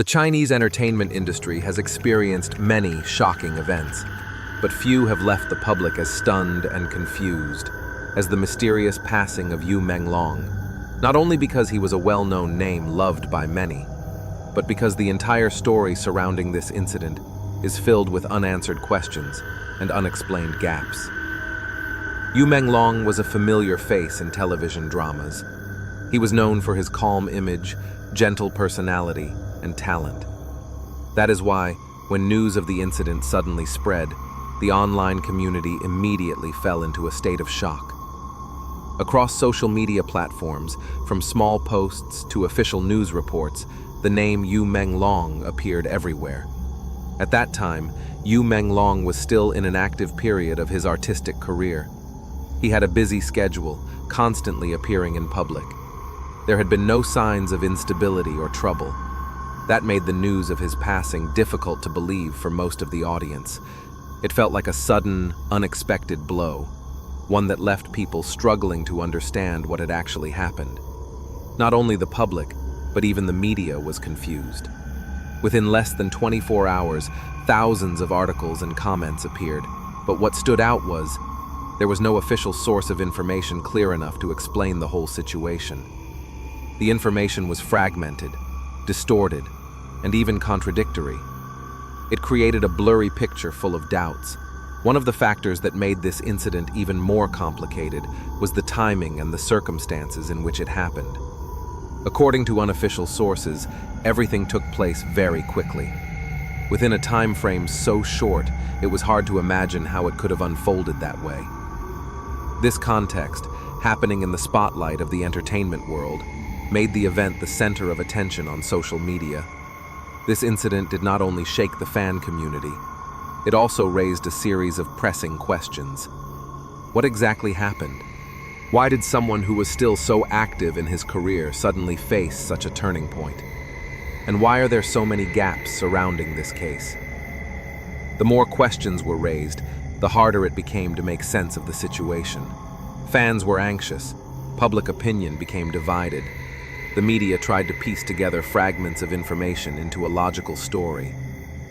The Chinese entertainment industry has experienced many shocking events, but few have left the public as stunned and confused as the mysterious passing of Yu Menglong, not only because he was a well-known name loved by many, but because the entire story surrounding this incident is filled with unanswered questions and unexplained gaps. Yu Menglong was a familiar face in television dramas. He was known for his calm image, gentle personality, and talent. That is why, when news of the incident suddenly spread, the online community immediately fell into a state of shock. Across social media platforms, from small posts to official news reports, the name Yu Menglong appeared everywhere. At that time, Yu Menglong was still in an active period of his artistic career. He had a busy schedule, constantly appearing in public. There had been no signs of instability or trouble. That made the news of his passing difficult to believe for most of the audience. It felt like a sudden, unexpected blow, one that left people struggling to understand what had actually happened. Not only the public, but even the media was confused. Within less than 24 hours, thousands of articles and comments appeared, but what stood out was there was no official source of information clear enough to explain the whole situation. The information was fragmented, distorted, and even contradictory. It created a blurry picture full of doubts. One of the factors that made this incident even more complicated was the timing and the circumstances in which it happened. According to unofficial sources, everything took place very quickly. Within a time frame so short, it was hard to imagine how it could have unfolded that way. This context, happening in the spotlight of the entertainment world, made the event the center of attention on social media. This incident did not only shake the fan community, it also raised a series of pressing questions. What exactly happened? Why did someone who was still so active in his career suddenly face such a turning point? And why are there so many gaps surrounding this case? The more questions were raised, the harder it became to make sense of the situation. Fans were anxious, public opinion became divided. The media tried to piece together fragments of information into a logical story,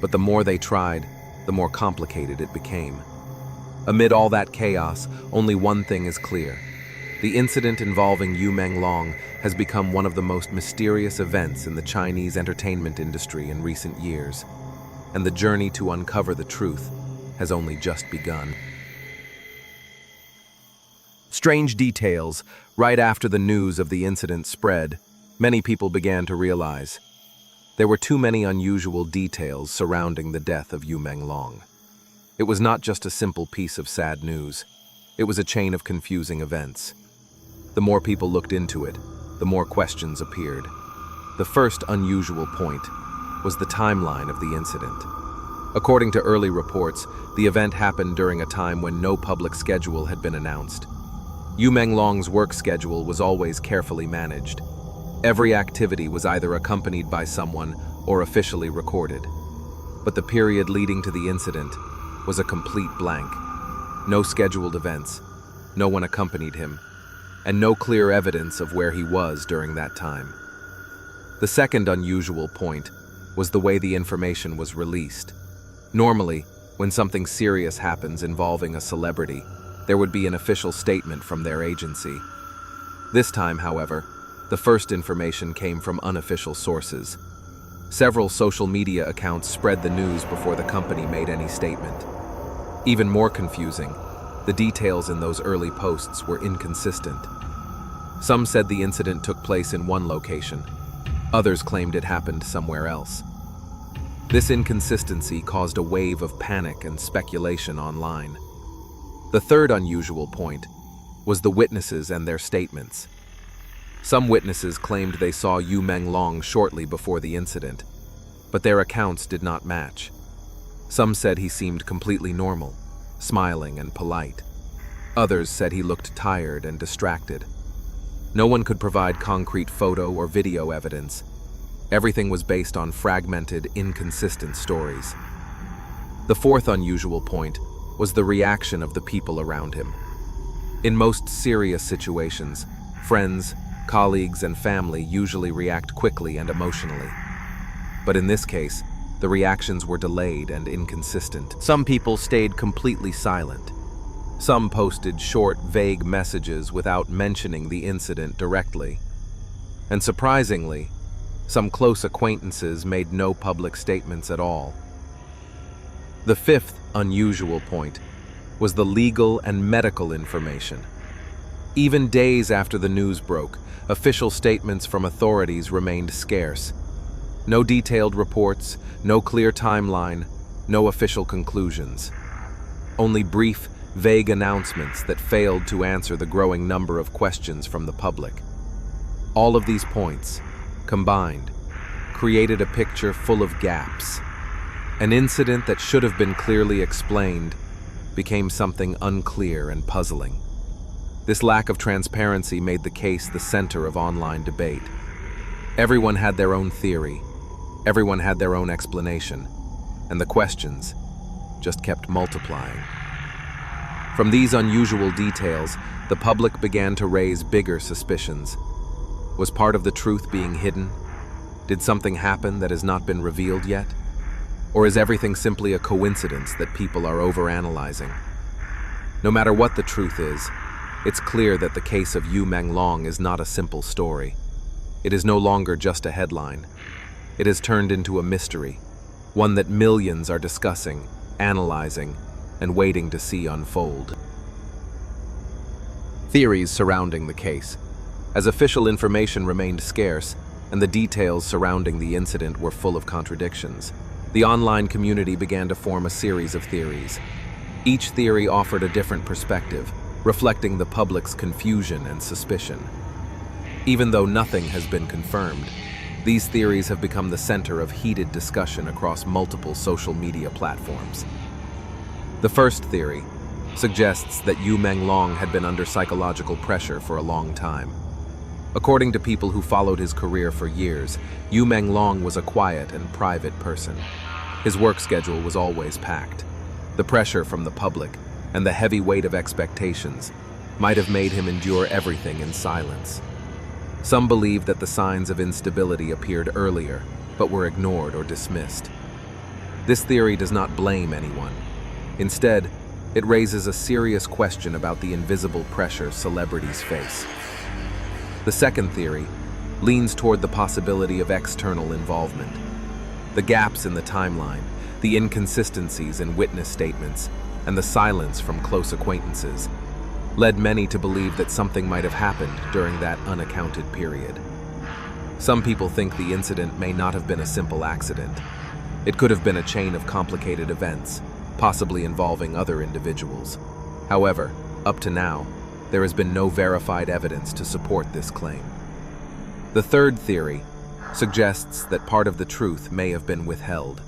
but the more they tried, the more complicated it became. Amid all that chaos, only one thing is clear. The incident involving Yu Menglong has become one of the most mysterious events in the Chinese entertainment industry in recent years, and the journey to uncover the truth has only just begun. Strange details. Right after the news of the incident spread, many people began to realize there were too many unusual details surrounding the death of Yu Menglong. It was not just a simple piece of sad news. It was a chain of confusing events. The more people looked into it, the more questions appeared. The first unusual point was the timeline of the incident. According to early reports, the event happened during a time when no public schedule had been announced. Yu Menglong's work schedule was always carefully managed. Every activity was either accompanied by someone or officially recorded. But the period leading to the incident was a complete blank. No scheduled events, no one accompanied him, and no clear evidence of where he was during that time. The second unusual point was the way the information was released. Normally, when something serious happens involving a celebrity, there would be an official statement from their agency. This time, however, the first information came from unofficial sources. Several social media accounts spread the news before the company made any statement. Even more confusing, the details in those early posts were inconsistent. Some said the incident took place in one location. Others claimed it happened somewhere else. This inconsistency caused a wave of panic and speculation online. The third unusual point was the witnesses and their statements. Some witnesses claimed they saw Yu Menglong shortly before the incident, but their accounts did not match. Some said he seemed completely normal, smiling and polite. Others said he looked tired and distracted. No one could provide concrete photo or video evidence. Everything was based on fragmented, inconsistent stories. The fourth unusual point was the reaction of the people around him. In most serious situations, friends, colleagues, and family usually react quickly and emotionally. But in this case, the reactions were delayed and inconsistent. Some people stayed completely silent. Some posted short, vague messages without mentioning the incident directly. And surprisingly, some close acquaintances made no public statements at all. The fifth unusual point was the legal and medical information. Even days after the news broke, official statements from authorities remained scarce. No detailed reports, no clear timeline, no official conclusions. Only brief, vague announcements that failed to answer the growing number of questions from the public. All of these points, combined, created a picture full of gaps. An incident that should have been clearly explained became something unclear and puzzling. This lack of transparency made the case the center of online debate. Everyone had their own theory, everyone had their own explanation, and the questions just kept multiplying. From these unusual details, the public began to raise bigger suspicions. Was part of the truth being hidden? Did something happen that has not been revealed yet? Or is everything simply a coincidence that people are overanalyzing? No matter what the truth is, it's clear that the case of Yu Menglong is not a simple story. It is no longer just a headline. It has turned into a mystery, one that millions are discussing, analyzing, and waiting to see unfold. Theories surrounding the case. As official information remained scarce, and the details surrounding the incident were full of contradictions, the online community began to form a series of theories. Each theory offered a different perspective, reflecting the public's confusion and suspicion. Even though nothing has been confirmed, these theories have become the center of heated discussion across multiple social media platforms. The first theory suggests that Yu Menglong had been under psychological pressure for a long time. According to people who followed his career for years, Yu Menglong was a quiet and private person. His work schedule was always packed. The pressure from the public and the heavy weight of expectations might have made him endure everything in silence. Some believe that the signs of instability appeared earlier, but were ignored or dismissed. This theory does not blame anyone. Instead, it raises a serious question about the invisible pressure celebrities face. The second theory leans toward the possibility of external involvement. The gaps in the timeline, the inconsistencies in witness statements, and the silence from close acquaintances led many to believe that something might have happened during that unaccounted period. Some people think the incident may not have been a simple accident. It could have been a chain of complicated events, possibly involving other individuals. However, up to now, there has been no verified evidence to support this claim. The third theory suggests that part of the truth may have been withheld.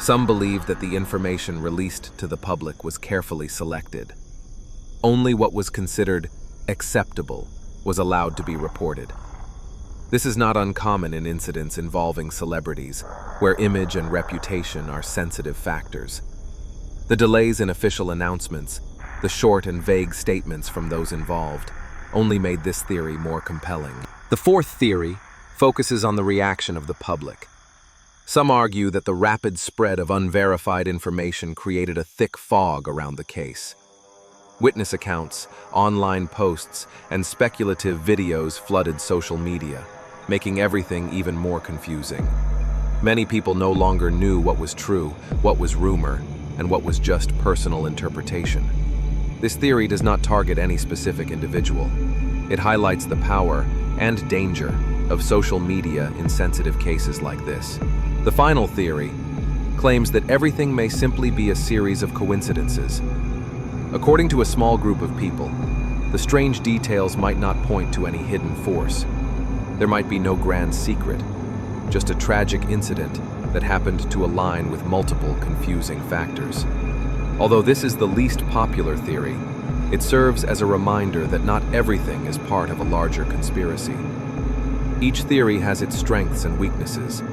Some believe that the information released to the public was carefully selected. Only what was considered acceptable was allowed to be reported. This is not uncommon in incidents involving celebrities, where image and reputation are sensitive factors. The delays in official announcements, the short and vague statements from those involved, only made this theory more compelling. The fourth theory focuses on the reaction of the public. Some argue that the rapid spread of unverified information created a thick fog around the case. Witness accounts, online posts, and speculative videos flooded social media, making everything even more confusing. Many people no longer knew what was true, what was rumor, and what was just personal interpretation. This theory does not target any specific individual. It highlights the power and danger of social media in sensitive cases like this. The final theory claims that everything may simply be a series of coincidences. According to a small group of people, the strange details might not point to any hidden force. There might be no grand secret, just a tragic incident that happened to align with multiple confusing factors. Although this is the least popular theory, it serves as a reminder that not everything is part of a larger conspiracy. Each theory has its strengths and weaknesses.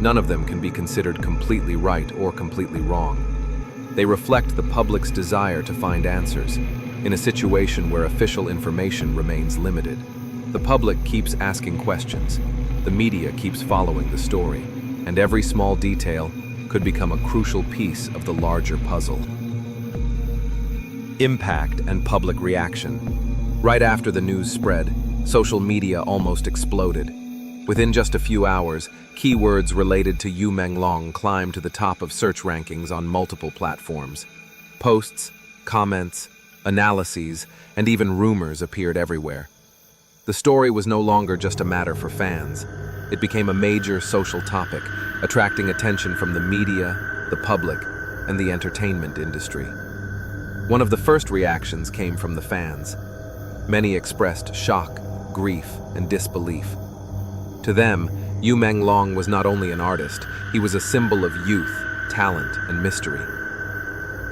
None of them can be considered completely right or completely wrong. They reflect the public's desire to find answers in a situation where official information remains limited. The public keeps asking questions. The media keeps following the story. and every small detail could become a crucial piece of the larger puzzle. Impact and public reaction. Right after the news spread, social media almost exploded. Within just a few hours, keywords related to Yu Menglong climbed to the top of search rankings on multiple platforms. Posts, comments, analyses, and even rumors appeared everywhere. The story was no longer just a matter for fans. It became a major social topic, attracting attention from the media, the public, and the entertainment industry. One of the first reactions came from the fans. Many expressed shock, grief, and disbelief. To them, Yu Menglong was not only an artist, he was a symbol of youth, talent, and mystery.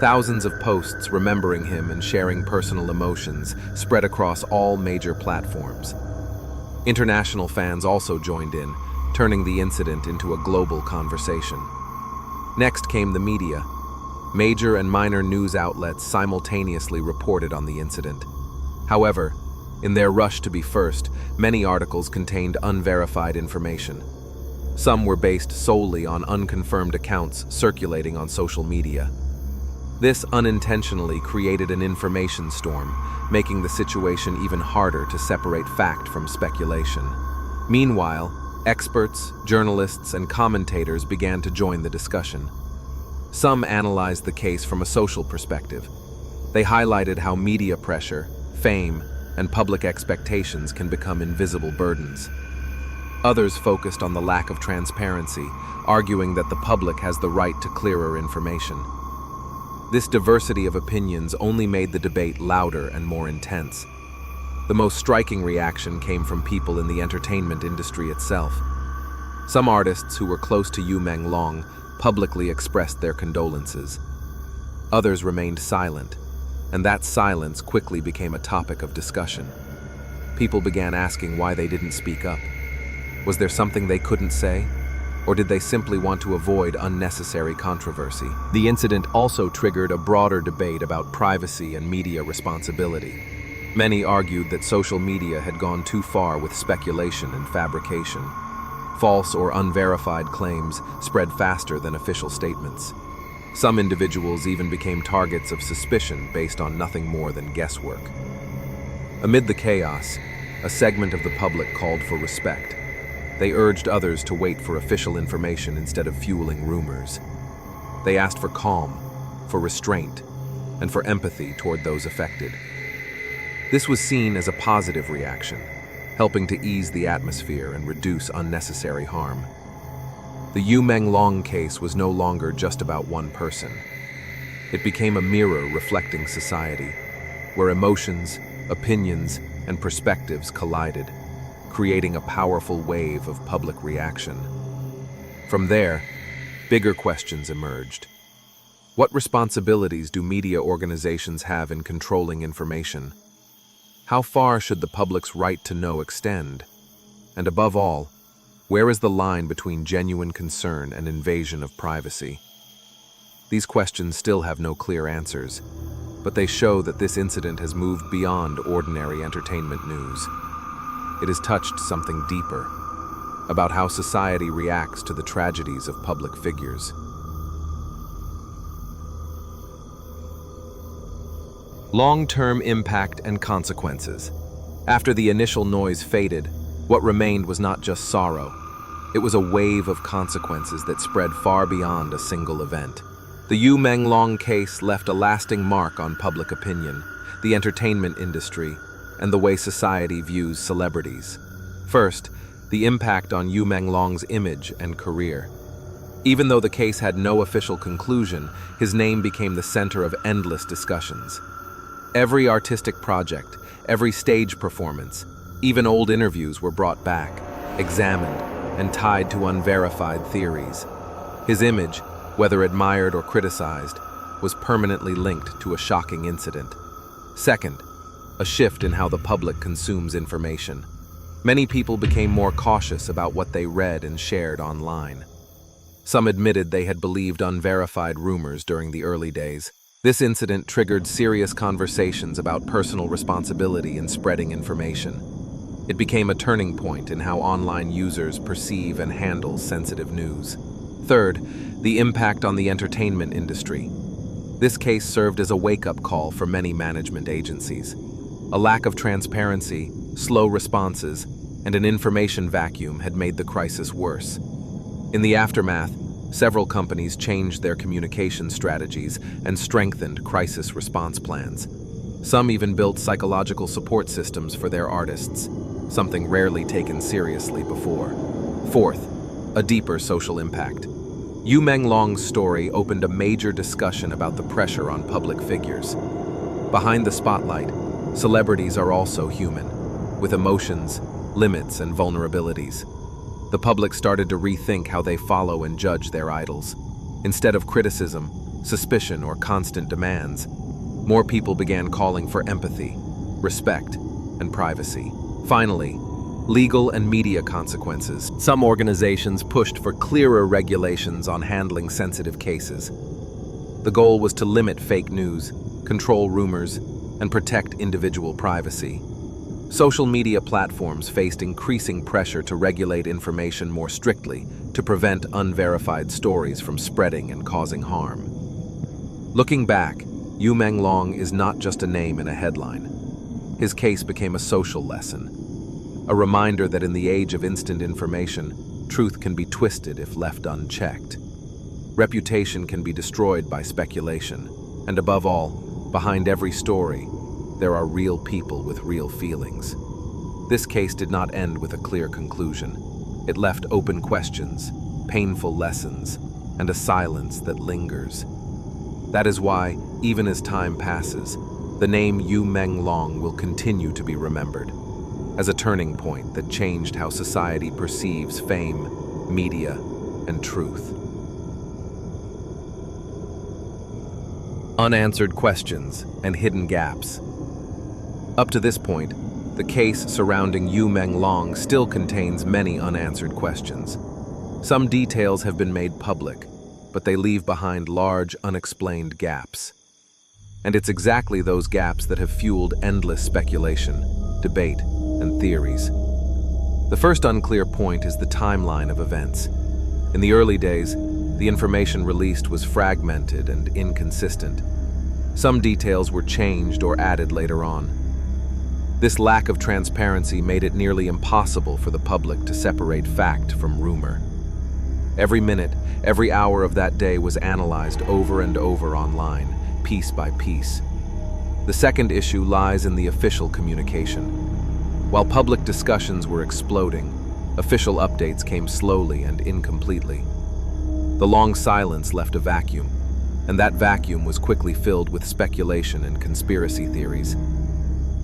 Thousands of posts remembering him and sharing personal emotions spread across all major platforms. International fans also joined in, turning the incident into a global conversation. Next came the media. Major and minor news outlets simultaneously reported on the incident. However, in their rush to be first, many articles contained unverified information. Some were based solely on unconfirmed accounts circulating on social media. This unintentionally created an information storm, making the situation even harder to separate fact from speculation. Meanwhile, experts, journalists, and commentators began to join the discussion. Some analyzed the case from a social perspective. They highlighted how media pressure, fame, and public expectations can become invisible burdens. Others focused on the lack of transparency, arguing that the public has the right to clearer information. This diversity of opinions only made the debate louder and more intense. The most striking reaction came from people in the entertainment industry itself. Some artists who were close to Yu Menglong publicly expressed their condolences. Others remained silent, and that silence quickly became a topic of discussion. People began asking why they didn't speak up. Was there something they couldn't say? Or did they simply want to avoid unnecessary controversy? The incident also triggered a broader debate about privacy and media responsibility. Many argued that social media had gone too far with speculation and fabrication. False or unverified claims spread faster than official statements. Some individuals even became targets of suspicion based on nothing more than guesswork. Amid the chaos, a segment of the public called for respect. They urged others to wait for official information instead of fueling rumors. They asked for calm, for restraint, and for empathy toward those affected. This was seen as a positive reaction, helping to ease the atmosphere and reduce unnecessary harm. The Yu Menglong case was no longer just about one person. It became a mirror reflecting society, where emotions, opinions, and perspectives collided, creating a powerful wave of public reaction. From there, bigger questions emerged. What responsibilities do media organizations have in controlling information? How far should the public's right to know extend? And above all, where is the line between genuine concern and invasion of privacy? These questions still have no clear answers, but they show that this incident has moved beyond ordinary entertainment news. It has touched something deeper, about how society reacts to the tragedies of public figures. Long-term impact and consequences. After the initial noise faded, what remained was not just sorrow. It was a wave of consequences that spread far beyond a single event. The Yu Menglong case left a lasting mark on public opinion, the entertainment industry, and the way society views celebrities. First, the impact on Yu Menglong's image and career. Even though the case had no official conclusion, his name became the center of endless discussions. Every artistic project, every stage performance, even old interviews were brought back, examined, and tied to unverified theories. His image, whether admired or criticized, was permanently linked to a shocking incident. Second, a shift in how the public consumes information. Many people became more cautious about what they read and shared online. Some admitted they had believed unverified rumors during the early days. This incident triggered serious conversations about personal responsibility in spreading information. It became a turning point in how online users perceive and handle sensitive news. Third, the impact on the entertainment industry. This case served as a wake-up call for many management agencies. A lack of transparency, slow responses, and an information vacuum had made the crisis worse. In the aftermath, several companies changed their communication strategies and strengthened crisis response plans. Some even built psychological support systems for their artists, something rarely taken seriously before. Fourth, a deeper social impact. Yu Menglong's story opened a major discussion about the pressure on public figures. Behind the spotlight, celebrities are also human, with emotions, limits, and vulnerabilities. The public started to rethink how they follow and judge their idols. Instead of criticism, suspicion, or constant demands, more people began calling for empathy, respect, and privacy. Finally, legal and media consequences. Some organizations pushed for clearer regulations on handling sensitive cases. The goal was to limit fake news, control rumors, and protect individual privacy. Social media platforms faced increasing pressure to regulate information more strictly to prevent unverified stories from spreading and causing harm. Looking back, Yu Menglong is not just a name in a headline. His case became a social lesson, a reminder that in the age of instant information, truth can be twisted if left unchecked. Reputation can be destroyed by speculation, and above all, behind every story, there are real people with real feelings. This case did not end with a clear conclusion. It left open questions, painful lessons, and a silence that lingers. That is why, even as time passes, the name Yu Menglong will continue to be remembered as a turning point that changed how society perceives fame, media, and truth. Unanswered questions and hidden gaps. Up to this point, the case surrounding Yu Menglong still contains many unanswered questions. Some details have been made public, but they leave behind large, unexplained gaps. And it's exactly those gaps that have fueled endless speculation, debate, and theories. The first unclear point is the timeline of events. In the early days, the information released was fragmented and inconsistent. Some details were changed or added later on. This lack of transparency made it nearly impossible for the public to separate fact from rumor. Every minute, every hour of that day was analyzed over and over online, piece by piece. The second issue lies in the official communication. While public discussions were exploding, official updates came slowly and incompletely. The long silence left a vacuum, and that vacuum was quickly filled with speculation and conspiracy theories.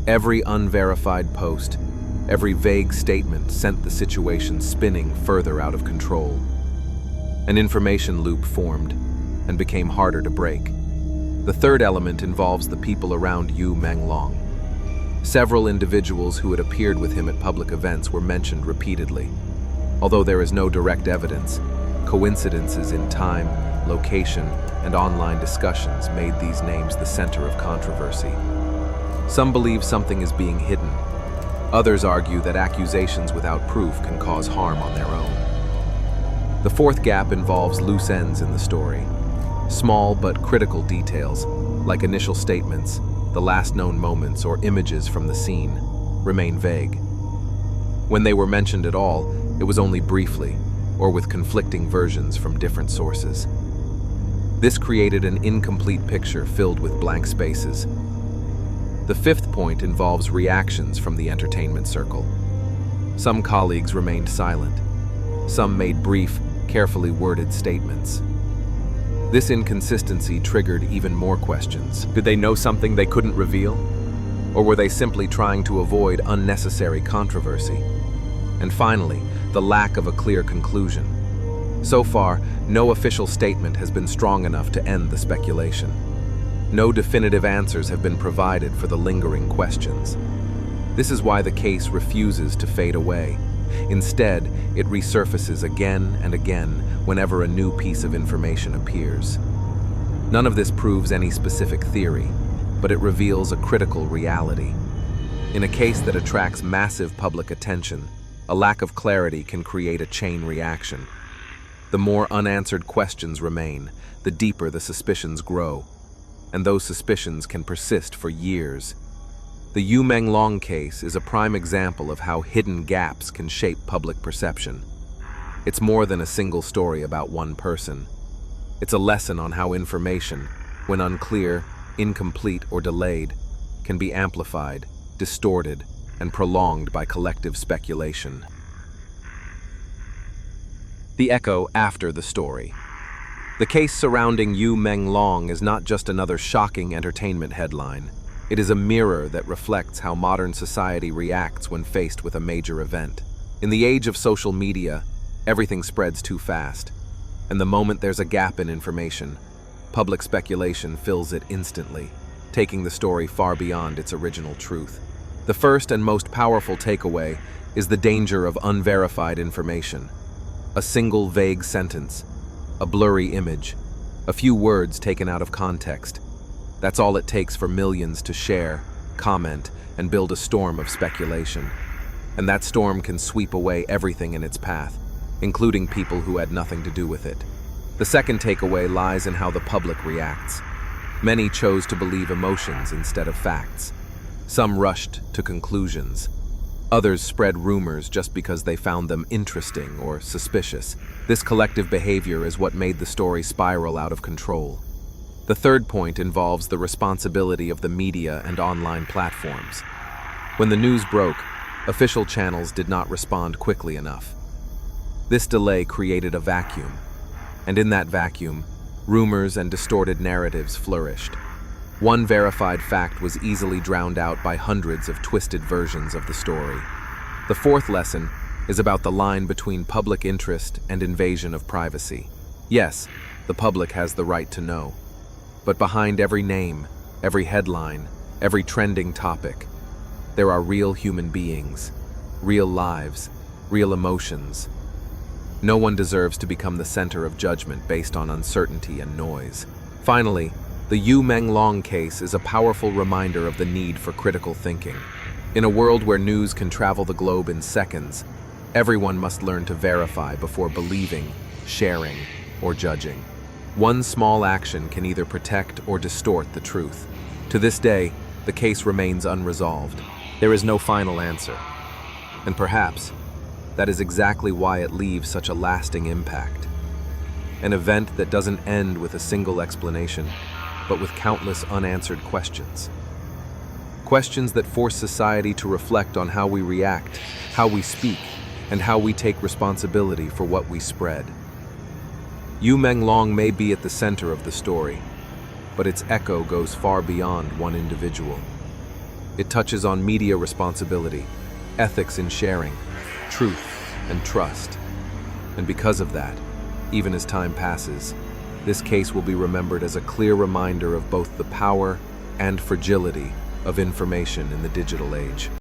Every unverified post, every vague statement sent the situation spinning further out of control. An information loop formed and became harder to break. The third element involves the people around Yu Menglong. Several individuals who had appeared with him at public events were mentioned repeatedly. Although there is no direct evidence, coincidences in time, location, and online discussions made these names the center of controversy. Some believe something is being hidden. Others argue that accusations without proof can cause harm on their own. The fourth gap involves loose ends in the story. Small but critical details, like initial statements, the last known moments, or images from the scene, remain vague. When they were mentioned at all, it was only briefly, or with conflicting versions from different sources. This created an incomplete picture filled with blank spaces. The fifth point involves reactions from the entertainment circle. Some colleagues remained silent. Some made brief, carefully worded statements. This inconsistency triggered even more questions. Did they know something they couldn't reveal? Or were they simply trying to avoid unnecessary controversy? And finally, the lack of a clear conclusion. So far, no official statement has been strong enough to end the speculation. No definitive answers have been provided for the lingering questions. This is why the case refuses to fade away. Instead, it resurfaces again and again whenever a new piece of information appears. None of this proves any specific theory, but it reveals a critical reality. In a case that attracts massive public attention, a lack of clarity can create a chain reaction. The more unanswered questions remain, the deeper the suspicions grow, and those suspicions can persist for years. The Yu Menglong case is a prime example of how hidden gaps can shape public perception. It's more than a single story about one person. It's a lesson on how information, when unclear, incomplete, or delayed, can be amplified, distorted, and prolonged by collective speculation. The echo after the story. The case surrounding Yu Menglong is not just another shocking entertainment headline. It is a mirror that reflects how modern society reacts when faced with a major event. In the age of social media, everything spreads too fast, and the moment there's a gap in information, public speculation fills it instantly, taking the story far beyond its original truth. The first and most powerful takeaway is the danger of unverified information. A single vague sentence, a blurry image, a few words taken out of context. That's all it takes for millions to share, comment, and build a storm of speculation. And that storm can sweep away everything in its path, including people who had nothing to do with it. The second takeaway lies in how the public reacts. Many chose to believe emotions instead of facts. Some rushed to conclusions. Others spread rumors just because they found them interesting or suspicious. This collective behavior is what made the story spiral out of control. The third point involves the responsibility of the media and online platforms. When the news broke, official channels did not respond quickly enough. This delay created a vacuum, and in that vacuum, rumors and distorted narratives flourished. One verified fact was easily drowned out by hundreds of twisted versions of the story. The fourth lesson is about the line between public interest and invasion of privacy. Yes, the public has the right to know. But behind every name, every headline, every trending topic, there are real human beings, real lives, real emotions. No one deserves to become the center of judgment based on uncertainty and noise. Finally, the Yu Menglong case is a powerful reminder of the need for critical thinking. In a world where news can travel the globe in seconds, everyone must learn to verify before believing, sharing, or judging. One small action can either protect or distort the truth. To this day, the case remains unresolved. There is no final answer. And perhaps, that is exactly why it leaves such a lasting impact. An event that doesn't end with a single explanation, but with countless unanswered questions. Questions that force society to reflect on how we react, how we speak, and how we take responsibility for what we spread. Yu Menglong may be at the center of the story, but its echo goes far beyond one individual. It touches on media responsibility, ethics in sharing, truth, and trust. And because of that, even as time passes, this case will be remembered as a clear reminder of both the power and fragility of information in the digital age.